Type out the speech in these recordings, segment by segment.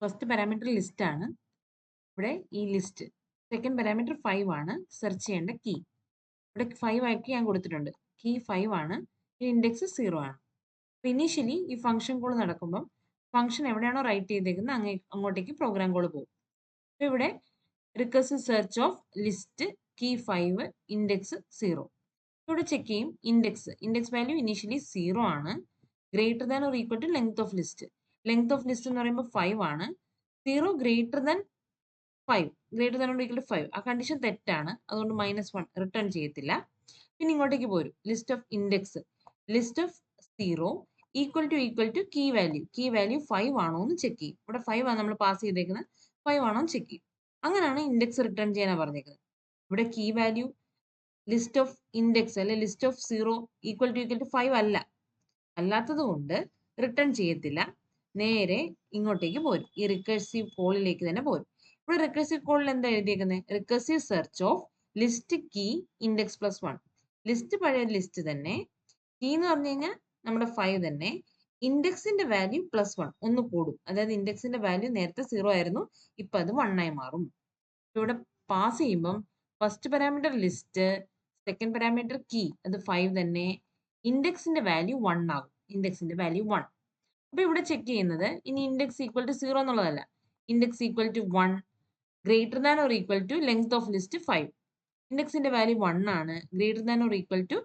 First parameter list ആണ്. ഇവിടെ ഈ ലിസ്റ്റ്. സെക്കൻഡ് പാരാമീറ്റർ 5 ആണ് സെർച്ച് ചെയ്യേണ്ട കീ. ഇവിടെ 5 ആക്കി ഞാൻ കൊടുത്തിട്ടുണ്ട്. കീ 5 ആണ്. ഇൻഡെക്സ് 0 ആണ്. അപ്പോൾ ഇനീഷ്യലി ഈ ഫംഗ്ഷൻ കോൾ നടക്കുമ്പോൾ ഫംഗ്ഷൻ എവിടെയാണോ റൈറ്റ് ചെയ്തേക്കുന്നത് അങ്ങോട്ടേക്ക് പ്രോഗ്രാം കോൾ പോകും. അപ്പോൾ ഇവിടെ recursive search of list key 5 index 0. ഇവിടെ ചെക്ക് ചെയ്യും ഇൻഡെക്സ് വാല്യൂ ഇനീഷ്യലി 0 ആണ്. Greater than or equal to length of list. Length of list എന്ന് പറയുമ്പോൾ 5 ആണ്. 0 greater than 5 greater than or equal to 5. ആ കണ്ടീഷൻ തെറ്റാണ്. അതുകൊണ്ട് -1 റിട്ടേൺ ചെയ്യത്തില്ല. പിന്നെ ഇങ്ങോട്ടേക്ക് പോരും. List of index list of 0 equal to key value 5 ആണോ എന്ന് ചെക്ക് ചെയ്യും. ഇവിടെ 5 ആണ് നമ്മൾ പാസ് ചെയ്തേക്കുന്നത്. 5 ആണോ എന്ന് ചെക്ക് ചെയ്യും. അങ്ങനെയാണ് ഇൻഡെക്സ് റിട്ടേൺ ചെയ്യാനാണ് പറഞ്ഞേക്കുന്നത്. ഇവിടെ key value list of index അല്ലെ ലിസ്റ്റ് ഓഫ് 0 ഈക്വൽ ടു 5 അല്ല. അല്ലാത്തത് കൊണ്ട് റിട്ടേൺ ചെയ്യത്തില്ല. നേരെ ഇങ്ങോട്ടേക്ക് പോരും. ഈ റിക്കർസീവ് കോളിലേക്ക് തന്നെ പോരും. ഇവിടെ റിക്കർസീവ് കോളിൽ എന്താ എഴുതിയേക്കുന്നത്? Recursive search of list key index +1. List പഴയ ലിസ്റ്റ് തന്നെ. കീ എന്ന് പറഞ്ഞു കഴിഞ്ഞാൽ നമ്മുടെ 5 തന്നെ. ഇൻഡെക്സിന്റെ വാല്യൂ +1 ഒന്ന് കൂടും. അതായത് ഇൻഡെക്സിന്റെ വാല്യൂ നേരത്തെ 0 ആയിരുന്നു. ഇപ്പൊ അത് 1 ആയി മാറും. ഇവിടെ പാസ് ചെയ്യുമ്പം first parameter list, second parameter key അത് 5 തന്നെ. ഇൻഡെക്സിന്റെ വാല്യൂ 1 ആകും. ഇൻഡെക്സിന്റെ വാല്യൂ 1. അപ്പൊ ഇവിടെ ചെക്ക് ചെയ്യുന്നത് ഇനി ഇൻഡെക്സ് ഈക്വൽ ടു 0 എന്നുള്ളതല്ല. Index equal to 1 greater than or equal to length of list 5. ഇൻഡെക്സിന്റെ വാല്യൂ 1 ആണ്. Greater than or equal to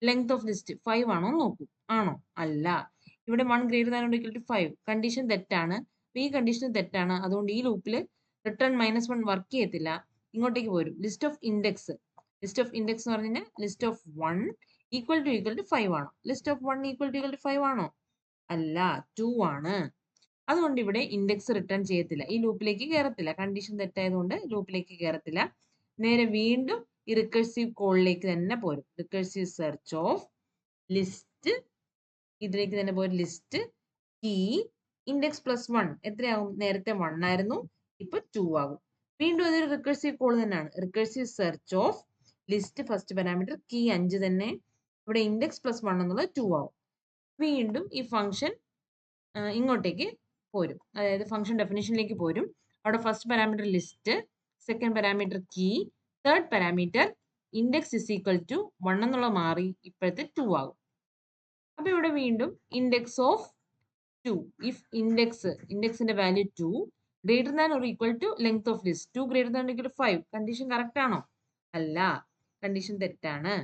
length of list 5 ആണോ നോക്കൂ. ആണോ? അല്ല. ഇവിടെ 1 greater than or equal to 5. Condition തെറ്റാണ്. അപ്പൊ ഈ കണ്ടീഷൻ തെറ്റാണ്. അതുകൊണ്ട് ഈ ലൂപ്പിൽ റിട്ടേൺ -1 വർക്ക് ചെയ്യത്തില്ല. ഇങ്ങോട്ടേക്ക് പോരും. ലിസ്റ്റ് ഓഫ് ഇൻഡെക്സ് എന്ന് പറഞ്ഞു കഴിഞ്ഞാൽ ലിസ്റ്റ് ഓഫ് 1 ഈക്വൽ ടു 5 ആണോ? ലിസ്റ്റ് ഓഫ് 1 ഈക്വൽ ടു 5 ആണോ? അല്ല, 2 ആണ്. അതുകൊണ്ട് ഇവിടെ ഇൻഡെക്സ് റിട്ടേൺ ചെയ്യത്തില്ല. ഈ ലൂപ്പിലേക്ക് കയറത്തില്ല. കണ്ടീഷൻ തെറ്റായതുകൊണ്ട് ലൂപ്പിലേക്ക് കയറത്തില്ല. നേരെ വീണ്ടും ഈ റിക്കർസീവ് കോളിലേക്ക് തന്നെ പോരും. റിക്കർസീവ് സെർച്ച് ഓഫ് ലിസ്റ്റ്, ഇതിലേക്ക് തന്നെ പോരും. ലിസ്റ്റ് കീ ഇൻഡെക്സ് +1 എത്രയാവും? നേരത്തെ 1 ആയിരുന്നു. ഇപ്പൊ 2 ആകും. വീണ്ടും അതൊരു റിക്കർസീവ് കോൾ തന്നെയാണ്. Recursive search of list first parameter key 5 തന്നെ. ഇവിടെ ഇൻഡെക്സ് +1 എന്നുള്ളത് 2 ആവും. വീണ്ടും ഈ ഫംഗ്ഷൻ ഇങ്ങോട്ടേക്ക് പോരും. അതായത് ഫംഗ്ഷൻ ഡെഫിനിഷനിലേക്ക് പോരും. അവിടെ first parameter list, second parameter key, third parameter index = 1 എന്നുള്ള മാറി ഇപ്പോഴത്തെ 2 ആകും. അപ്പൊ ഇവിടെ വീണ്ടും ഇൻഡെക്സ് ഓഫ് 2 ഇഫ് ഇൻഡെക്സിന്റെ value 2 greater than or equal to length of list 2 greater than or equal to 5. Condition correct ആണോ? അല്ല, കണ്ടീഷൻ തെറ്റാണ്.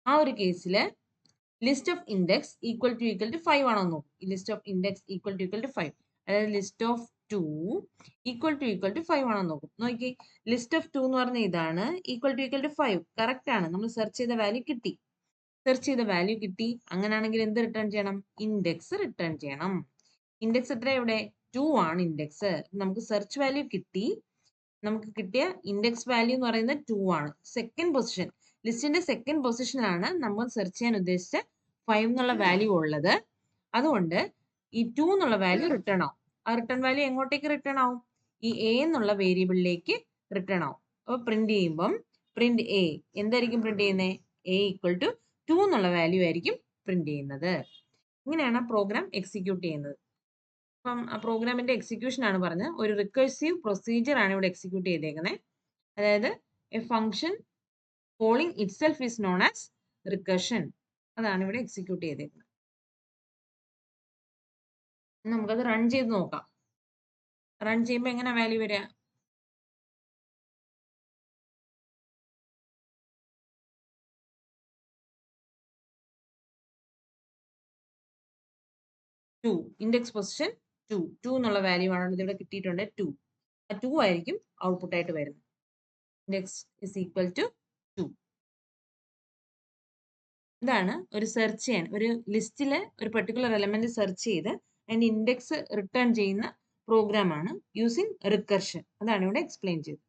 ആ ഒരു കേസില് list of index equal to 5 ആണോ നോക്കും. List of index equal to 5. അതായത് ലിസ്റ്റ് ഓഫ് 2 ഈക്വൽ ടു 5 ആണോ നോക്കും. നോക്കി, ലിസ്റ്റ് ഓഫ് 2 എന്ന് പറഞ്ഞ ഇതാണ്. ഈക്വൽ ടു 5 കറക്റ്റ് ആണ്. നമ്മൾ സെർച്ച് ചെയ്ത വാല്യൂ കിട്ടി. അങ്ങനെയാണെങ്കിൽ എന്ത് റിട്ടേൺ ചെയ്യണം? ഇൻഡെക്സ് റിട്ടേൺ ചെയ്യണം. ഇൻഡെക്സ് എത്ര? ഇവിടെ 2 ആണ് ഇൻഡെക്സ്. നമുക്ക് സെർച്ച് വാല്യൂ കിട്ടി. നമുക്ക് കിട്ടിയ ഇൻഡെക്സ് വാല്യൂ എന്ന് പറയുന്നത് 2 ആണ്. സെക്കൻഡ് പൊസിഷൻ, ലിസ്റ്റിന്റെ സെക്കൻഡ് പൊസിഷനാണ് നമ്മൾ സെർച്ച് ചെയ്യാൻ ഉദ്ദേശിച്ച 5 എന്നുള്ള വാല്യൂ ഉള്ളത്. അതുകൊണ്ട് ഈ 2 എന്നുള്ള വാല്യൂ റിട്ടേൺ ആവും. ആ റിട്ടേൺ വാല്യൂ എങ്ങോട്ടേക്ക് റിട്ടേൺ ആവും? ഈ എ എന്നുള്ള വേരിയബിളിലേക്ക് റിട്ടേൺ ആവും. അപ്പോൾ പ്രിന്റ് ചെയ്യുമ്പം പ്രിന്റ് എ എന്തായിരിക്കും പ്രിന്റ് ചെയ്യുന്നത്? എ ഈക്വൽ ടു 2 എന്നുള്ള വാല്യൂ ആയിരിക്കും പ്രിന്റ് ചെയ്യുന്നത്. ഇങ്ങനെയാണ് പ്രോഗ്രാം എക്സിക്യൂട്ട് ചെയ്യുന്നത്. അപ്പം ആ പ്രോഗ്രാമിന്റെ എക്സിക്യൂഷൻ ആണ് പറഞ്ഞത്. ഒരു റിക്കർസീവ് പ്രൊസീജിയർ ആണ് ഇവിടെ എക്സിക്യൂട്ട് ചെയ്തേക്കുന്നത്. അതായത് A function calling itself is known as recursion. അതാണ് ഇവിടെ എക്സിക്യൂട്ട് ചെയ്തേക്കുന്നത്. നമുക്കത് റൺ ചെയ്ത് നോക്കാം. റൺ ചെയ്യുമ്പോൾ എങ്ങനെ വാല്യൂ വരിക? ഇൻഡെക്സ് പൊസിഷൻ 2 എന്നുള്ള വാല്യൂ ആണ് ഇവിടെ കിട്ടിയിട്ടുണ്ട്. 2 ആ 2 ആയിരിക്കും ഔട്ട്പുട്ട് ആയിട്ട് വരുന്നത്. Index is equal to 2. ഇതാണ് ഒരു സെർച്ച് ചെയ്യാൻ, ഒരു ലിസ്റ്റിലെ ഒരു പെർട്ടിക്കുലർ എലമെന്റ് സെർച്ച് ചെയ്ത് അതിന്റെ ഇൻഡെക്സ് റിട്ടേൺ ചെയ്യുന്ന പ്രോഗ്രാം ആണ് യൂസിങ് റിക്കർഷൻ. അതാണ് ഇവിടെ എക്സ്പ്ലെയിൻ ചെയ്തത്.